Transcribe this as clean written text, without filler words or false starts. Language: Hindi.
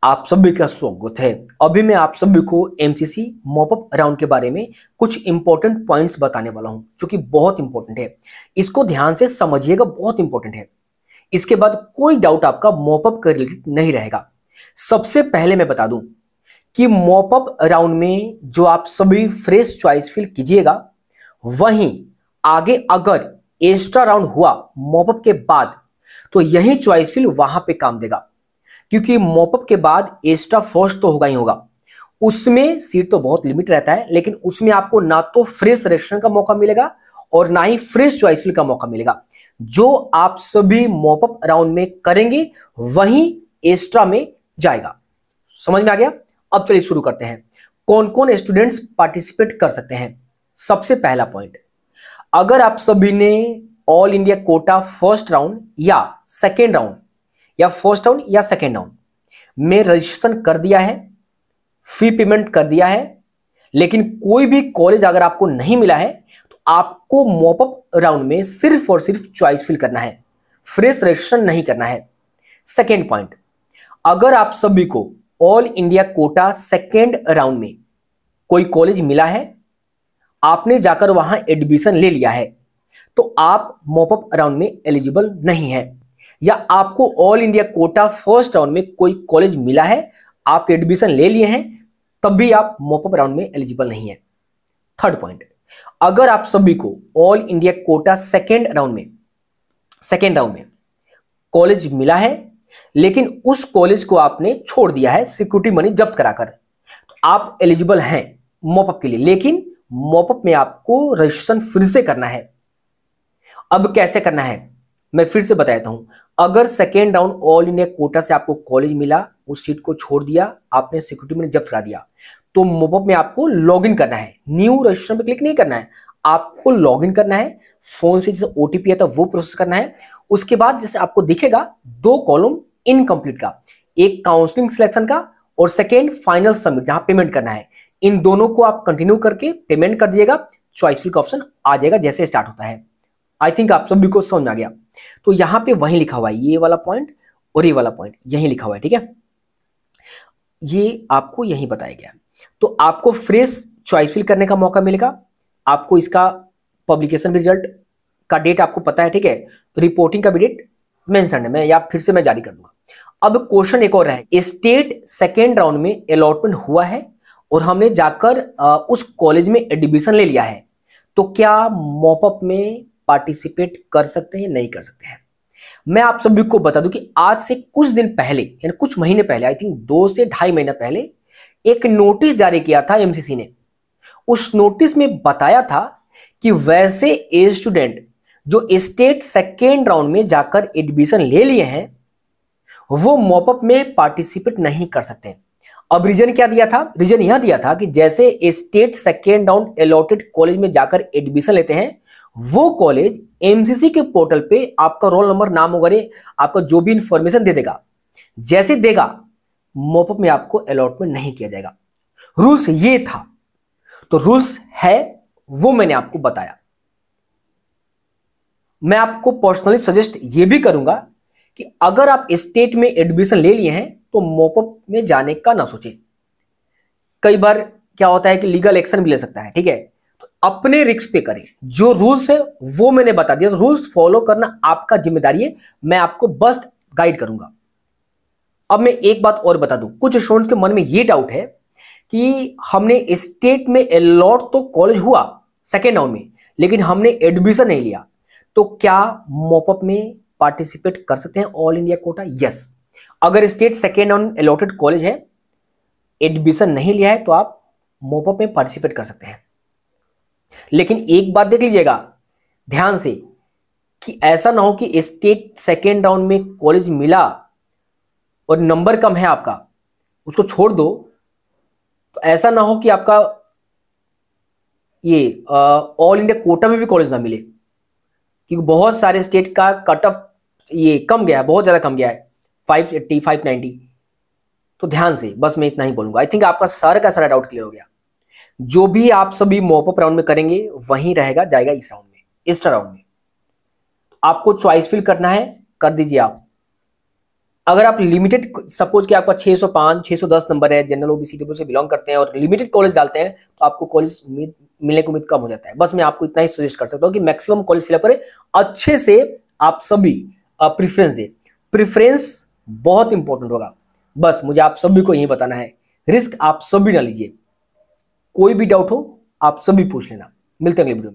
आप सभी का स्वागत है। अभी मैं आप सभी को एमसीसी मॉपअप राउंड के बारे में कुछ इंपॉर्टेंट पॉइंट्स बताने वाला हूं जो कि बहुत इंपॉर्टेंट है। इसको ध्यान से समझिएगा, बहुत इंपॉर्टेंट है। इसके बाद कोई डाउट आपका मॉपअप के रिलेटेड नहीं रहेगा। सबसे पहले मैं बता दूं कि मॉपअप राउंड में जो आप सभी फ्रेश चॉइस फिल कीजिएगा, वहीं आगे अगर एक्स्ट्रा राउंड हुआ मॉपअप के बाद तो यही चॉइस फिल वहां पे काम देगा, क्योंकि मॉपअप के बाद एक्स्ट्रा फर्स्ट तो होगा ही होगा। उसमें सीट तो बहुत लिमिट रहता है, लेकिन उसमें आपको ना तो फ्रेश रजिस्ट्रेशन का मौका मिलेगा और ना ही फ्रेश चॉइस फिल का मौका मिलेगा। जो आप सभी मॉपअप राउंड में करेंगे वही एक्स्ट्रा में जाएगा। समझ में आ गया? अब चलिए शुरू करते हैं। कौन कौन स्टूडेंट्स पार्टिसिपेट कर सकते हैं? सबसे पहला पॉइंट, अगर आप सभी ने all India quota first round या सेकेंड राउंड या फर्स्ट राउंड या सेकेंड राउंड में रजिस्ट्रेशन कर दिया है, फी पेमेंट कर दिया है, लेकिन कोई भी कॉलेज अगर आपको नहीं मिला है तो आपको मॉपअप राउंड में सिर्फ और सिर्फ चॉइस फिल करना है, फ्रेश रजिस्ट्रेशन नहीं करना है। सेकेंड पॉइंट, अगर आप सभी को all India quota second round में कोई कॉलेज मिला है, आपने जाकर वहां एडमिशन ले लिया है, तो आप मॉपअप राउंड में एलिजिबल नहीं है। या आपको all India quota first round में कोई कॉलेज मिला है, आप एडमिशन ले लिए हैं, तब भी आप मॉपअप राउंड में एलिजिबल नहीं है। थर्ड पॉइंट, अगर आप सभी को all India quota second round में कॉलेज मिला है, लेकिन उस कॉलेज को आपने छोड़ दिया है सिक्योरिटी मनी जब्त कराकर, तो आप एलिजिबल हैं मॉपअप के लिए, लेकिन मॉपअप में आपको रजिस्ट्रेशन फिर से करना है। अब कैसे करना है मैं फिर से बता देता हूं। अगर second round all India quota से आपको कॉलेज मिला, उस सीट को छोड़ दिया, आपने सिक्योरिटी मनी जब्त करा दिया, तो मॉपअप में आपको लॉगिन करना है। न्यू रजिस्ट्रेशन पे क्लिक नहीं करना है, आपको लॉगिन करना है। फोन से जैसे ओटीपी आता है वो प्रोसेस करना है। उसके बाद जैसे आपको दिखेगा दो कॉलम इनकम्प्लीट का, एक काउंसलिंग सिलेक्शन का और सेकेंड फाइनल सबमिट जहां पेमेंट करना है, इन दोनों को आप कंटिन्यू करके पेमेंट कर दीजिएगा। चॉइस फिल का ऑप्शन आ जाएगा जैसे स्टार्ट होता है। आई थिंक आप सभी को समझ में आ गया। तो यहां पे वहीं लिखा हुआ है, ये वाला पॉइंट और ये वाला पॉइंट यहीं लिखा हुआ है, ठीक है। ये आपको यहीं बताया गया। तो आपको फ्रेश चॉइस फिल करने का मौका मिलेगा। आपको इसका पब्लिकेशन रिजल्ट का डेट आपको पता है, ठीक है। रिपोर्टिंग का भी डेट मेंशन है, मैं या फिर से मैं जारी कर दूंगा। अब क्वेश्चन एक और है, स्टेट सेकेंड राउंड में अलॉटमेंट हुआ है और हमने जाकर उस कॉलेज में एडमिशन ले लिया है, तो क्या मॉपअप में पार्टिसिपेट कर सकते हैं, नहीं कर सकते हैं? मैं आप सभी को बता दूं कि आज से कुछ दिन पहले, यानी कुछ महीने पहले, आई थिंक 2 से ढाई महीना पहले, एक नोटिस जारी किया था एमसीसी ने। उस नोटिस में बताया था कि वैसे ए स्टूडेंट जो स्टेट सेकेंड राउंड में जाकर एडमिशन ले लिए हैं, वो मॉपअप में पार्टिसिपेट नहीं कर सकते। अब रीजन क्या दिया था? रीजन यह दिया था कि जैसे state second round allotted college में जाकर एडमिशन लेते हैं, वो कॉलेज एमसीसी के पोर्टल पे आपका रोल नंबर, नाम वगैरह, आपका जो भी इंफॉर्मेशन दे देगा। जैसे देगा, मॉपअप में आपको अलॉटमेंट नहीं किया जाएगा। रूल्स ये था, तो रूल्स है वो मैंने आपको बताया। मैं आपको पर्सनली सजेस्ट ये भी करूंगा कि अगर आप स्टेट में एडमिशन ले लिए हैं तो मॉपअप में जाने का ना सोचें। कई बार क्या होता है कि लीगल एक्शन भी ले सकता है, ठीक है। तो अपने रिस्क पे करें। जो रूल्स है वो मैंने बता दिया, रूल्स फॉलो करना आपका जिम्मेदारी है, मैं आपको बस गाइड करूंगा। अब मैं एक बात और बता दूं, कुछ स्टूडेंट्स के मन में ये डाउट है कि हमने स्टेट में अलॉट तो कॉलेज हुआ सेकेंड राउंड में, लेकिन हमने एडमिशन नहीं लिया, तो क्या मॉपअप में पार्टिसिपेट कर सकते हैं ऑल इंडिया कोटा? यस। अगर state second round allotted college है, एडमिशन नहीं लिया है, तो आप मॉपअप में पार्टिसिपेट कर सकते हैं। लेकिन एक बात देख लीजिएगा ध्यान से, कि ऐसा ना हो कि स्टेट सेकेंड राउंड में कॉलेज मिला और नंबर कम है आपका, उसको छोड़ दो, तो ऐसा ना हो कि आपका ये ऑल इंडिया कोटा में भी कॉलेज ना मिले, क्योंकि बहुत सारे स्टेट का कट ऑफ ये कम गया है, बहुत ज्यादा कम गया है, 580 590। तो ध्यान से बस मैं इतना ही बोलूंगा। आई थिंक आपका सारा डाउट क्लियर हो गया। जो भी आप सभी मॉपअप राउंड में करेंगे वहीं रहेगा, जाएगा इस राउंड में, एक्स्ट्रा राउंड में। आपको चॉइस फिल करना है, कर दीजिए आप। अगर आप लिमिटेड, सपोज कि आपका 605 610 नंबर है, जनरल ओबीसी से बिलोंग करते हैं और लिमिटेड कॉलेज डालते हैं, तो आपको कॉलेज मिलने की उम्मीद कम हो जाता है। बस मैं आपको इतना ही सजेस्ट कर सकता हूँ कि मैक्सिमम कॉलेज फिलअप करें, अच्छे से आप सभी प्रेफरेंस दें। प्रेफरेंस बहुत इंपॉर्टेंट होगा। बस मुझे आप सभी को यही बताना है, रिस्क आप सभी ना लीजिए। कोई भी डाउट हो आप सभी पूछ लेना। मिलते हैं अगले वीडियो में।